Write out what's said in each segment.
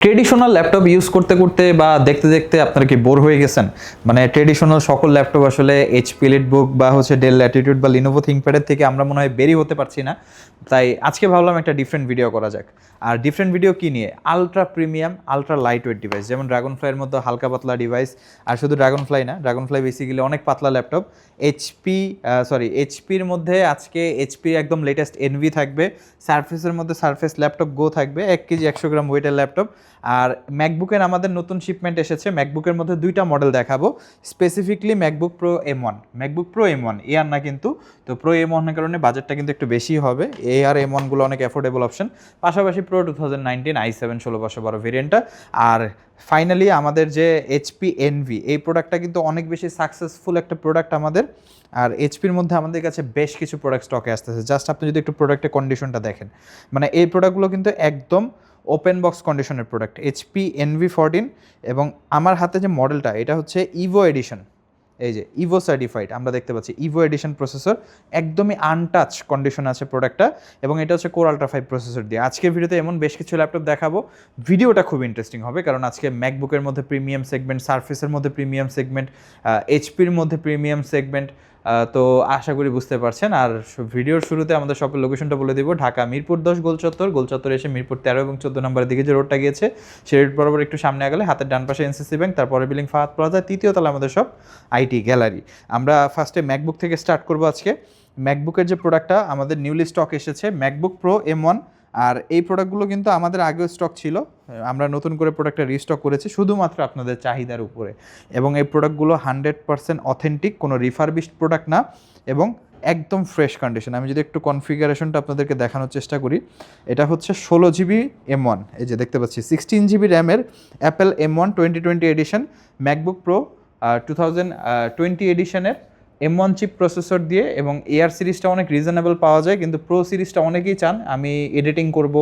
Traditional laptop use করতে করতে বা দেখতে দেখতে আপনারা কি বোর হয়ে গেছেন? মানে ট্রেডিশনাল সকল ল্যাপটপ আসলে এইচপি এলিটবুক বা হচ্ছে ডেল ল্যাটিটিউড বা লিনোভো থিংকপ্যাডের থেকে আমরা মনে হয় বেরই হতে পারছি না। তাই আজকে ভাবলাম একটা ডিফারেন্ট ভিডিও করা যাক। আর ডিফারেন্ট ভিডিও কি নিয়ে? Ultra premium, ultra light weight device, যেমন ড্রাগন ফ্লাইয়ের মতো হালকা পাতলা ডিভাইস। আর শুধু ড্রাগন ফ্লাই না, ড্রাগন ফ্লাই বেসিক্যালি অনেক পাতলা ল্যাপটপ। এইচপির মধ্যে আজকে এইচপি একদম লেটেস্ট এনভি থাকবে, সারফেসের মধ্যে সারফেস ল্যাপটপ গো থাকবে, 1 কেজি 100 গ্রাম ওয়েটের ল্যাপটপ। আর ম্যাকবুকের আমাদের নতুন শিপমেন্ট এসেছে, ম্যাকবুকের মধ্যে দুইটা মডেল দেখাবো, specifically MacBook pro M1, MacBook pro M1 এ আর না কিন্তু। তো প্রো M1 এর কারণে বাজেটটা কিন্তু একটু বেশি হবে, এ আর M1গুলো অনেক অ্যাফোর্ডেবল অপশন। পাশাপাশি প্রো 2019 i7 16/12 ভেরিয়েন্টটা। আর ফাইনালি আমাদের যে এইচপি এনভি, এই প্রোডাক্টটা কিন্তু অনেক বেশি সাকসেসফুল একটা প্রোডাক্ট আমাদের। আর এইচপির মধ্যে আমাদের কাছে বেশ কিছু প্রোডাক্ট স্টকে আসতেছে, জাস্ট আপনি যদি একটু প্রোডাক্টের কন্ডিশনটা দেখেন, মানে এই প্রোডাক্টগুলো কিন্তু একদম ওপেন বক্স কন্ডিশনের প্রোডাক্ট, এইচপি NV14। এবং আমার হাতে যে মডেলটা, এটা হচ্ছে ইভো এডিশন, এই যে ইভো সার্টিফাইড আমরা দেখতে পাচ্ছি, ইভো এডিশন প্রসেসর, একদমই আনটাচ কন্ডিশন আছে প্রোডাক্টটা। এবং এটা হচ্ছে কোর আল্ট্রা 5 প্রসেসর দিয়ে। আজকের ভিডিওতে এমন বেশ কিছু ল্যাপটপ দেখাবো, ভিডিওটা খুব ইন্টারেস্টিং হবে, কারণ আজকে ম্যাকবুকের মধ্যে প্রিমিয়াম সেগমেন্ট, সারফেসের মধ্যে প্রিমিয়াম সেগমেন্ট, এইচপির মধ্যে প্রিমিয়াম সেগমেন্ট। তো আশা করি বুঝতে পারছেন। আর ভিডিওর শুরুতে আমাদের শপের লোকেশনটা বলে দিব, ঢাকা মিরপুর 10 গোলচত্বর এসে মিরপুর 13 এবং 14 নম্বরের দিকে যে রোডটা গিয়েছে, সেই রোড বরাবর একটু সামনে আগেলে হাতের ডান পাশে এনসিসি ব্যাংক, তারপরে বিল্ডিং ফাহাদ প্লাজা, তৃতীয় তলা আমাদের সব আইটি গ্যালারি। আমরা ফার্স্টে ম্যাকবুক থেকে স্টার্ট করবো আজকে। ম্যাকবুকের যে প্রোডাক্টটা আমাদের নিউলি স্টক এসেছে, ম্যাকবুক প্রো M1। আর এই প্রোডাক্টগুলো কিন্তু আমাদের আগেও স্টক ছিল, আমরা নতুন করে প্রোডাক্টটা রিস্টক করেছি শুধুমাত্র আপনাদের চাহিদার উপরে। এবং এই প্রোডাক্টগুলো 100% অথেন্টিক, কোনো রিফারবিশড প্রোডাক্ট না, এবং একদম ফ্রেশ কন্ডিশন। আমি যদি একটু কনফিগারেশনটা আপনাদেরকে দেখানোর চেষ্টা করি, এটা হচ্ছে 16GB M1, এই যে দেখতে পাচ্ছি 16GB র্যামের Apple M1 2020 edition, MacBook Pro 2020 এডিশনের M1 চিপ প্রসেসর দিয়ে। এবং এআর সিরিজটা অনেক রিজনেবল পাওয়া যায়, কিন্তু প্রো সিরিজটা অনেকেই চান আমি এডিটিং করব,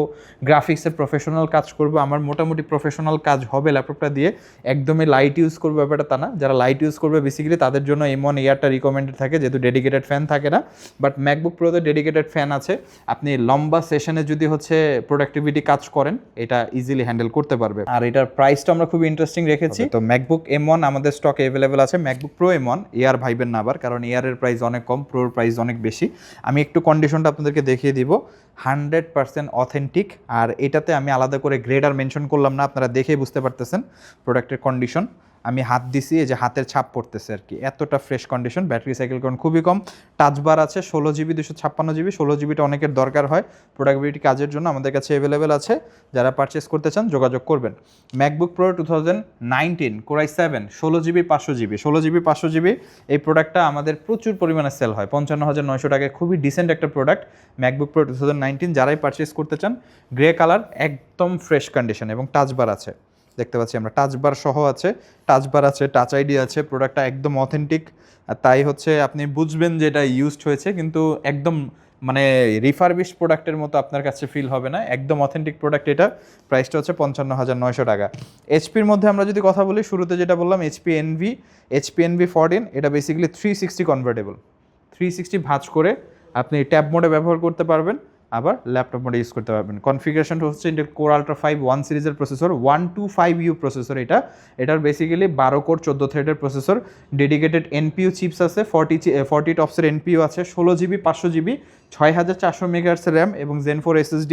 গ্রাফিক্সের প্রফেশনাল কাজ করব, আমার মোটামুটি প্রফেশনাল কাজ হবে ল্যাপটপটা দিয়ে, একদমই লাইট ইউজ করবো ব্যাপারটা তা না। যারা লাইট ইউজ করবে বেসিক্যালি তাদের জন্য M1 এআরটা রিকমেন্ডেড থাকে, যেহেতু ডেডিকেটেড ফ্যান থাকে না। বাট ম্যাকবুক প্রোতে ডেডিকেটেড ফ্যান আছে, আপনি লম্বা সেশনে যদি হচ্ছে প্রোডাক্টিভিটি কাজ করেন, এটা ইজিলি হ্যান্ডেল করতে পারবে। আর এটার প্রাইসটা আমরা খুবই ইন্টারেস্টিং রেখেছি। তো ম্যাকবুক M1 আমাদের স্টকে অ্যাভেলেবেল আছে, ম্যাকবুক প্রো M1, এআর ভাইবেন না আবার, কারণ এআরের প্রাইস অনেক কম, প্রোর প্রাইস অনেক বেশি। আমি একটু কন্ডিশনটা আপনাদেরকে দেখিয়ে দিব, 100% অথেন্টিক। আর এটাতে আমি আলাদা করে গ্রেড আর মেনশন করলাম না, আপনারা দেখেই বুঝতে পারতেছেন প্রোডাক্টের কন্ডিশন। আমি হাত দিছি, এই যে হাতের ছাপ পড়তেছে আর কি, এতটা ফ্রেশ কন্ডিশন। ব্যাটারি সাইকেল কারণ খুবই কম, টাচবার আছে 16GB 256GB, 16GBটা অনেকের দরকার হয় প্রোডাক্টিভিটি কাজের জন্য, আমাদের কাছে অ্যাভেলেবেল আছে, যারা পারচেস করতে চান যোগাযোগ করবেন। MacBook pro 2019 Core i7 16GB 500GB, 16GB 500GB, এই প্রোডাক্টটা আমাদের প্রচুর পরিমাণে সেল হয়, 55,900 টাকায়, খুবই ডিসেন্ট একটা প্রোডাক্ট ম্যাকবুক প্রো 2019। যারাই পারচেস করতে চান, গ্রে কালার, একদম ফ্রেশ কন্ডিশন, এবং টাচবার আছে, দেখতে পাচ্ছি আমরা টাচবার সহ আছে, টাচবার আছে, টাচ আইডি আছে, প্রোডাক্টটা একদম অথেন্টিক। আর তাই হচ্ছে আপনি বুঝবেন যে এটা ইউজড হয়েছে, কিন্তু একদম মানে রিফারবিশড প্রোডাক্টের মতো আপনার কাছে ফিল হবে না, একদম অথেন্টিক প্রোডাক্ট। এটা প্রাইসটা হচ্ছে 55,900 টাকা। এইচপির মধ্যে আমরা যদি কথা বলি, শুরুতে যেটা বললাম এইচপি NV14, এটা বেসিক্যালি 360 কনভার্টেবল, 360 ভাঁজ করে আপনি ট্যাব মোডে ব্যবহার করতে পারবেন, আবার ল্যাপটপ মোডে ইউজ করতে পারবেন। কনফিগারেশনটা হচ্ছে ইন্টেল কোর আল্ট্রা 5 1 সিরিজের প্রসেসর, 125U প্রসেসর এটার বেসিক্যালি 12 কোর 14 থ্রেডের প্রসেসর, ডেডিকেটেড NPU চিপস আছে, 40 টপসের NPU আছে, 16GB 500GB, 6400 MHz র্যাম এবং Zen 4 SSD।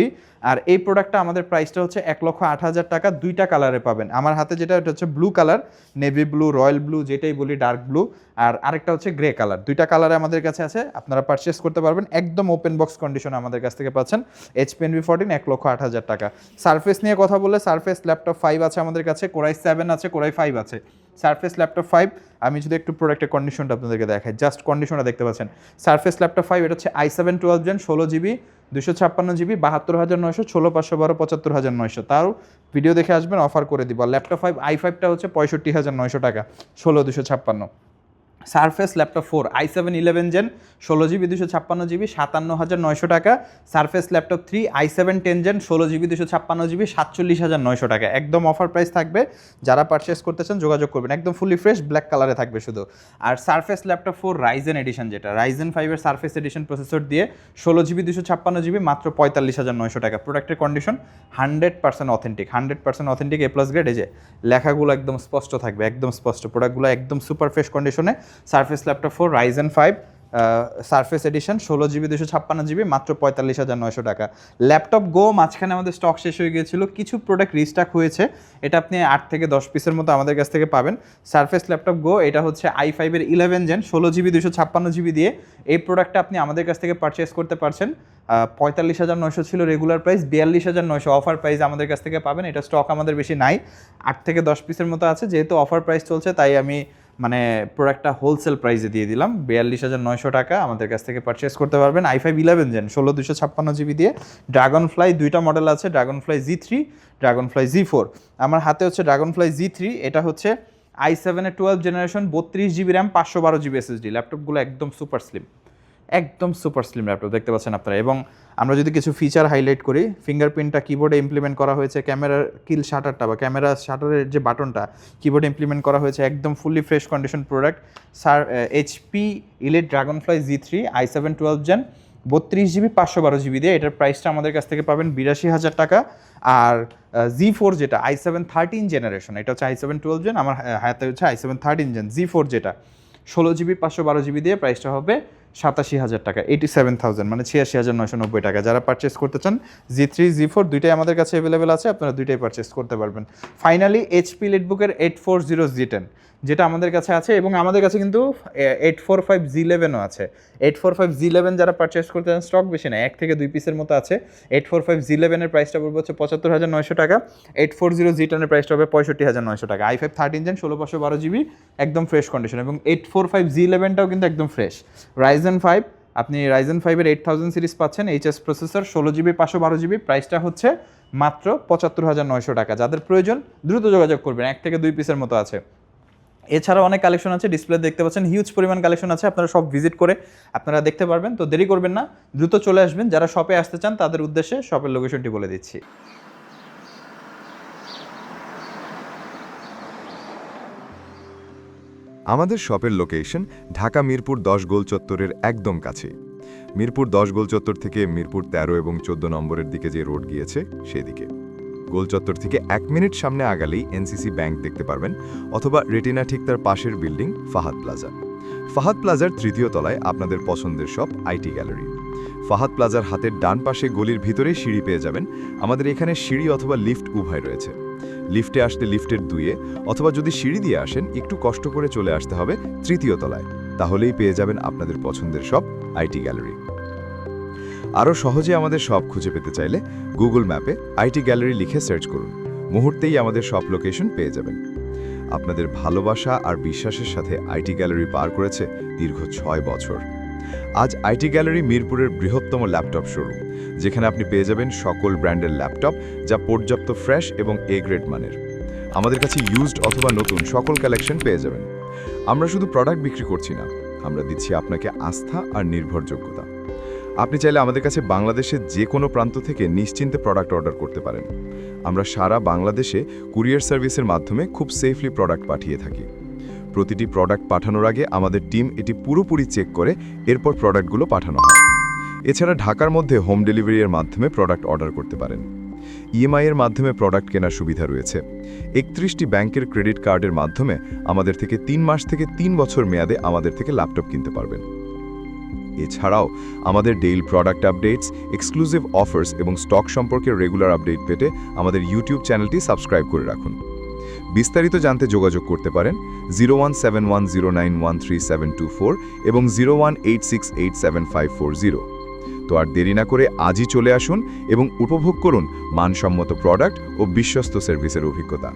আর এই প্রোডাক্টটা আমাদের প্রাইসটা হচ্ছে 1,08,000 টাকা, দুইটা কালারে পাবেন। আমার হাতে যেটা, এটা হচ্ছে blue colour, navy blue, royal blue, যেটাই বলি ডার্ক ব্লু, আর আরেকটা হচ্ছে গ্রে কালার। দুইটা কালারে আমাদের কাছে আছে, আপনারা পারচেস করতে পারবেন, একদম ওপেন বক্স কন্ডিশনে আমাদের কাছ থেকে পাচ্ছেন। এইচপি NV14 1,08,000 টাকা। সারফেস নিয়ে কথা বললে, সারফেস ল্যাপটপ 5 আছে আমাদের কাছে, Core i7 আছে, Core i5 আছে, সারফেস ল্যাপটপ 5। আমি যদি একটু প্রোডাক্টের কন্ডিশনটা আপনাদেরকে দেখাই, জাস্ট কন্ডিশনটা দেখতে পাচ্ছেন। সারফেস ল্যাপটপ 5, এটা হচ্ছে i7 12 Gen, 16GB 256GB, 72,900, 16,512, 75,900। তাও ভিডিও দেখে আসবেন, অফার করে দিব। ল্যাপটপ 5 i5টা হচ্ছে 65,900 টাকা, 16,256। Surface laptop 4 i7 11 gen 16GB 256GB 57,900 টাকা। Surface laptop 3 i7 10 gen 16GB 256GB 47,900 টাকা। একদম অফার প্রাইস থাকবে, যারা পারচেস করতে চান যোগাযোগ করবেন। একদম ফুলি ফ্রেশ ব্ল্যাক কালারে থাকবে শুধু। আর সারফেস ল্যাপটপ 4 রাইজেন এডিশন, যেটা রাইজেন 5 এর সারফেস এডিশন প্রসেসর দিয়ে 16GB 256GB মাত্র 45,900 টাকা। প্রোডাক্টের condition 100% authentic, 100% authentic A+ grade. এই যে লেখাগুলো একদম স্পষ্ট থাকবে, একদম স্পষ্ট। প্রোডাক্টগুলো একদম সুপার ফ্রেশ কন্ডিশনে। Surface laptop 4 Ryzen 5 Surface edition 16GB 256GB মাত্র 45,900 টাকা। ল্যাপটপ গো মাঝখানে আমাদের স্টক শেষ হয়ে গিয়েছিল, কিছু প্রোডাক্ট রিস্টক হয়েছে, এটা আপনি 8 থেকে 10 পিসের মতো আমাদের কাছ থেকে পাবেন। সারফেস ল্যাপটপ গো, এটা হচ্ছে i5 এর 11 জেন 16GB 256GB দিয়ে। এই প্রোডাক্টটা আপনি আমাদের কাছ থেকে পারচেস করতে পারছেন। 45,900 ছিল রেগুলার প্রাইস, 42,900 অফার প্রাইস আমাদের কাছ থেকে পাবেন। এটা স্টক আমাদের বেশি নাই, 8 থেকে 10 পিসের মতো আছে। যেহেতু অফার প্রাইস চলছে তাই আমি মানে প্রোডাক্টটা হোলসেল প্রাইসে দিয়ে দিলাম। 42,900 টাকা আমাদের কাছ থেকে পারচেস করতে পারবেন। i5 11 জেন 16/256GB দিয়ে। ড্রাগনফ্লাই দুইটা মডেল আছে, ড্রাগনফ্লাই Z3, ড্রাগনফ্লাই Z4। আমার হাতে হচ্ছে ড্রাগনফ্লাই Z3, এটা হচ্ছে i7 এর 12 generation, 32GB RAM, 512GB SSD। ল্যাপটপগুলো একদম সুপার স্লিম, একদম সুপার স্লিম ল্যাপটপ দেখতে পাচ্ছেন আপনারা। এবং আমরা যদি কিছু ফিচার হাইলাইট করি, ফিঙ্গারপ্রিন্টটা কিবোর্ডে ইমপ্লিমেন্ট করা হয়েছে, ক্যামেরার কিল শাটারটা বা ক্যামেরা শাটারের যে বাটনটা কিবোর্ডে ইমপ্লিমেন্ট করা হয়েছে। একদম fully fresh condition product. HP Elite Dragonfly Z3 i7 12 gen 32GB 512GB দিয়ে। এটার প্রাইসটা আমাদের কাছ থেকে পাবেন 82,000 টাকা। আর Z4 যেটা i7 13 জেনারেশন, এটা হচ্ছে i7 12 জেন, আমার হাতে হচ্ছে i7 13 জেন Z4 যেটা 16GB 512GB দিয়ে, প্রাইসটা হবে 87,000 টাকা, 87,000 মানে 86,990 টাকা। যারা পারচেস করতে চান Z3 Z4 দুইটাই আমাদের কাছে অ্যাভেলেবেল আছে, আপনারা দুইটাই পারচেস করতে পারবেন। ফাইনালি HP লিটবুকের 840Z10 যেটা আমাদের কাছে আছে, এবং আমাদের কাছে কিন্তু 845Z11ও আছে। 845Z11 যারা পারচেস করতে চান, স্টক বেশি নেই, 1 থেকে 2 পিসের মতো আছে। 845Z11 এর প্রাইসটা পড়বে হচ্ছে 75,900 টাকা। 840Z10 এর প্রাইসটা হবে 65,900 টাকা। i5 13 জেন 16/512GB একদম ফ্রেশ কন্ডিশন, এবং 845Z11টাও কিন্তু একদম ফ্রেশ। রাইজেন 5, আপনি রাইজেন 5 এর 8000 সিরিজ পাচ্ছেন, HS প্রসেসর, 16GB 512GB, প্রাইসটা হচ্ছে মাত্র 75,900 টাকা। যাদের প্রয়োজন দ্রুত যোগাযোগ করবেন, 1 থেকে 2 পিসের মতো আছে। এছাড়াও অনেক কালেকশন আছে, ডিসপ্লে দেখতে পাচ্ছেন হিউজ পরিমাণ কালেকশন আছে, আপনারা সব ভিজিট করে আপনারা দেখতে পারবেন। তো দেরি করবেন না, দ্রুত চলে আসবেন। যারা শপে আসতে চান তাদের উদ্দেশ্যে শপের লোকেশনটি বলে দিচ্ছি। আমাদের শপের লোকেশন ঢাকা মিরপুর 10 গোল চত্বরের একদম কাছে। মিরপুর 10 গোল চত্বর থেকে মিরপুর 13 এবং 14 নম্বরের দিকে যে রোড গিয়েছে সেদিকে। গোল চত্বর থেকে 1 মিনিট সামনে আগালেই NCC ব্যাংক দেখতে পারবেন, অথবা রেটিনা ঠিক তার পাশের বিল্ডিং ফাহাদ প্লাজা। ফাহাদ প্লাজার 3য় তলায় আপনাদের পছন্দের শপ IT গ্যালারি। ফাহাদ প্লাজার হাতের ডান পাশে গলির ভিতরেই সিঁড়ি পেয়ে যাবেন। আমাদের এখানে সিঁড়ি অথবা লিফট উভয় রয়েছে। লিফটে আসতে লিফটের 2-এ, অথবা যদি সিঁড়ি দিয়ে আসেন একটু কষ্ট করে চলে আসতে হবে 3য় তলায়, তাহলেই পেয়ে যাবেন আপনাদের পছন্দের শপ IT গ্যালারি। আরও সহজে আমাদের শপ খুঁজে পেতে চাইলে গুগল ম্যাপে IT গ্যালারি লিখে সার্চ করুন, মুহূর্তেই আমাদের শপ লোকেশন পেয়ে যাবেন। আপনাদের ভালোবাসা আর বিশ্বাসের সাথে IT গ্যালারি পার করেছে দীর্ঘ 6 বছর। আজ IT গ্যালারি মিরপুরের বৃহত্তম ল্যাপটপ শোরুম, যেখানে আপনি পেয়ে যাবেন সকল ব্র্যান্ডের ল্যাপটপ, যা পর্যাপ্ত ফ্রেশ এবং A গ্রেড মানের। আমাদের কাছে ইউজড অথবা নতুন সকল কালেকশন পেয়ে যাবেন। আমরা শুধু প্রোডাক্ট বিক্রি করছি না, আমরা দিচ্ছি আপনাকে আস্থা আর নির্ভরযোগ্যতা। আপনি চাইলে আমাদের কাছে বাংলাদেশের যে কোনো প্রান্ত থেকে নিশ্চিন্তে প্রোডাক্ট অর্ডার করতে পারেন। আমরা সারা বাংলাদেশে কুরিয়ার সার্ভিসের মাধ্যমে খুব সেফলি প্রোডাক্ট পাঠিয়ে থাকি। প্রতিটি প্রোডাক্ট পাঠানোর আগে আমাদের টিম এটি পুরোপুরি চেক করে এরপর প্রোডাক্টগুলো পাঠানো হয়। এছাড়া ঢাকার মধ্যে হোম ডেলিভারির মাধ্যমে প্রোডাক্ট অর্ডার করতে পারেন। EMI এর মাধ্যমে প্রোডাক্ট কেনার সুবিধা রয়েছে। 31টি ব্যাংকের ক্রেডিট কার্ডের মাধ্যমে আমাদের থেকে 3 মাস থেকে 3 বছর মেয়াদে আমাদের থেকে ল্যাপটপ কিনতে পারবেন। এছাড়াও আমাদের daily product updates, exclusive offers এবং স্টক সম্পর্কে রেগুলার আপডেট পেতে আমাদের ইউটিউব চ্যানেলটি সাবস্ক্রাইব করে রাখুন। বিস্তারিত জানতে যোগাযোগ করতে পারেন 0171091374 এবং 0186875540। তো আর দেরি না করে আজই চলে আসুন এবং উপভোগ করুন মানসম্মত প্রোডাক্ট ও বিশ্বস্ত সার্ভিসের অভিজ্ঞতা।